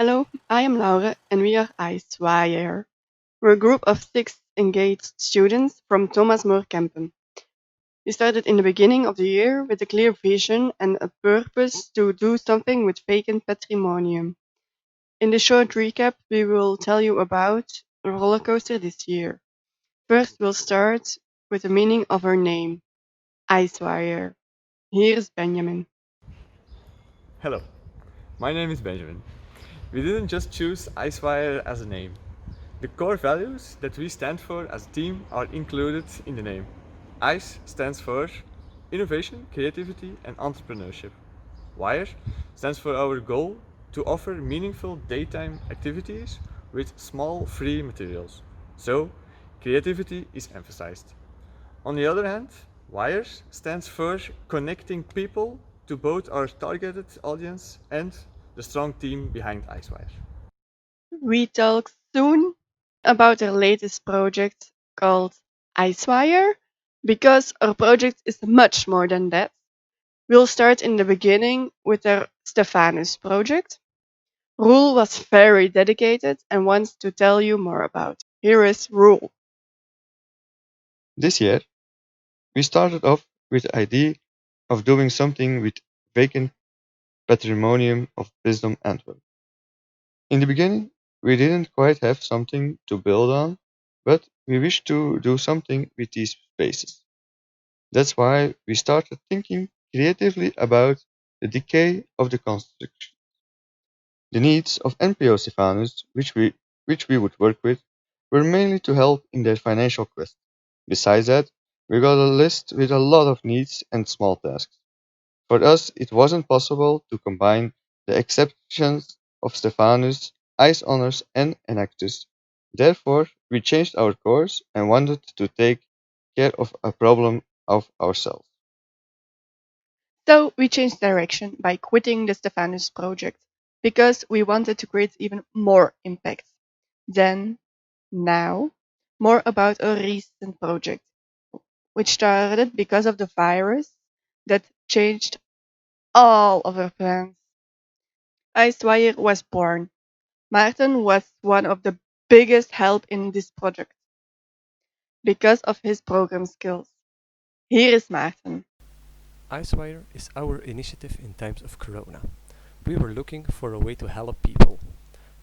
Hello, I am Laura and we are IceWire. We're a group of six engaged students from Thomas More Kampen. We started in the beginning of the year with a clear vision and a purpose to do something with vacant patrimonium. In the short recap, we will tell you about a roller coaster this year. First, we'll start with the meaning of our name, IceWire. Here's Benjamin. Hello, my name is Benjamin. We didn't just choose Icewire as a name. The core values that we stand for as a team are included in the name. ICE stands for Innovation, Creativity and Entrepreneurship. Wire stands for our goal to offer meaningful daytime activities with small free materials. So, creativity is emphasized. On the other hand, WIRE stands for connecting people to both our targeted audience and the strong team behind IceWire. We talk soon about our latest project called IceWire because our project is much more than that. We'll start in the beginning with our Stephanus project. Roel was very dedicated and wants to tell you more about it. Here is Roel. This year, we started off with the idea of doing something with vacant patrimonium of Wisdom Antwerp. In the beginning, we didn't quite have something to build on, but we wished to do something with these spaces. That's why we started thinking creatively about the decay of the construction. The needs of NPO Stephanus, which we would work with, were mainly to help in their financial quest. Besides that, we got a list with a lot of needs and small tasks. For us, it wasn't possible to combine the exceptions of Stephanus, Ice Honors, and Enactus. Therefore, we changed our course and wanted to take care of a problem of ourselves. So we changed direction by quitting the Stephanus project because we wanted to create even more impact. Then, now, more about our recent project, which started because of the virus that changed all of our plans. Icewire was born. Maarten was one of the biggest help in this project because of his program skills. Here is Maarten. Icewire is our initiative in times of Corona. We were looking for a way to help people.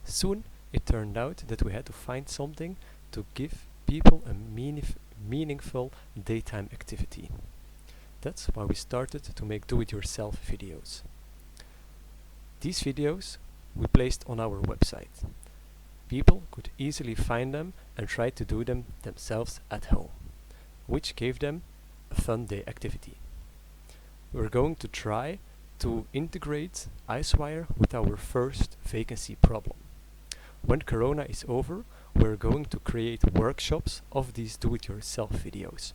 Soon it turned out that we had to find something to give people a meaningful daytime activity. That's why we started to make do-it-yourself videos. These videos we placed on our website. People could easily find them and try to do them themselves at home, which gave them a fun day activity. We're going to try to integrate Icewire with our first vacancy problem. When Corona is over, we're going to create workshops of these do-it-yourself videos.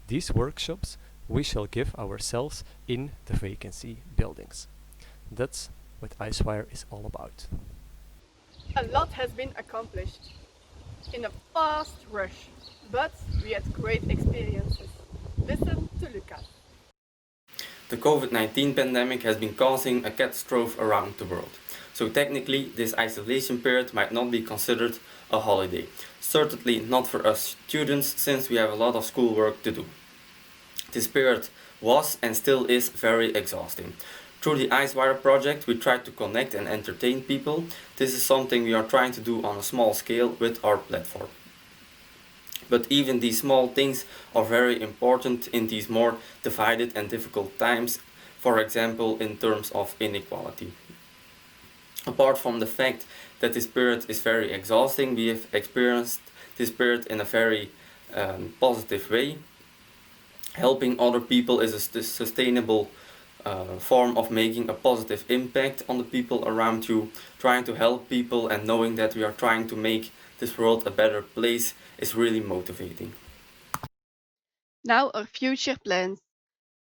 These workshops we shall give ourselves in the vacancy buildings. That's what Icewire is all about. A lot has been accomplished in a fast rush, but we had great experiences. Listen to Lucas. The COVID-19 pandemic has been causing a catastrophe around the world. So technically, this isolation period might not be considered a holiday. Certainly not for us students, since we have a lot of schoolwork to do. This period was and still is very exhausting. Through the Icewire project, we try to connect and entertain people. This is something we are trying to do on a small scale with our platform. But even these small things are very important in these more divided and difficult times, for example, in terms of inequality. Apart from the fact that this period is very exhausting, we have experienced this period in a very positive way. Helping other people is a sustainable form of making a positive impact on the people around you. Trying to help people and knowing that we are trying to make this world a better place is really motivating. Now our future plans.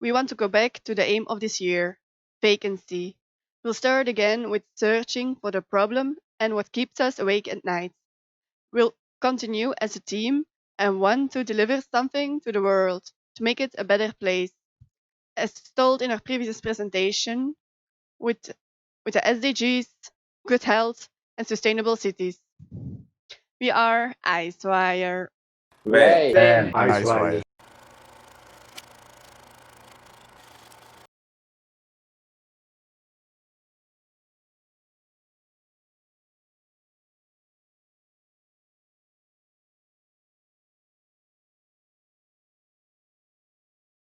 We want to go back to the aim of this year, vacancy. We'll start again with searching for the problem and what keeps us awake at night. We'll continue as a team and want to deliver something to the world to make it a better place. As told in our previous presentation, with the SDGs, good health, and sustainable cities. We are IceWire. Wij zijn IceWire.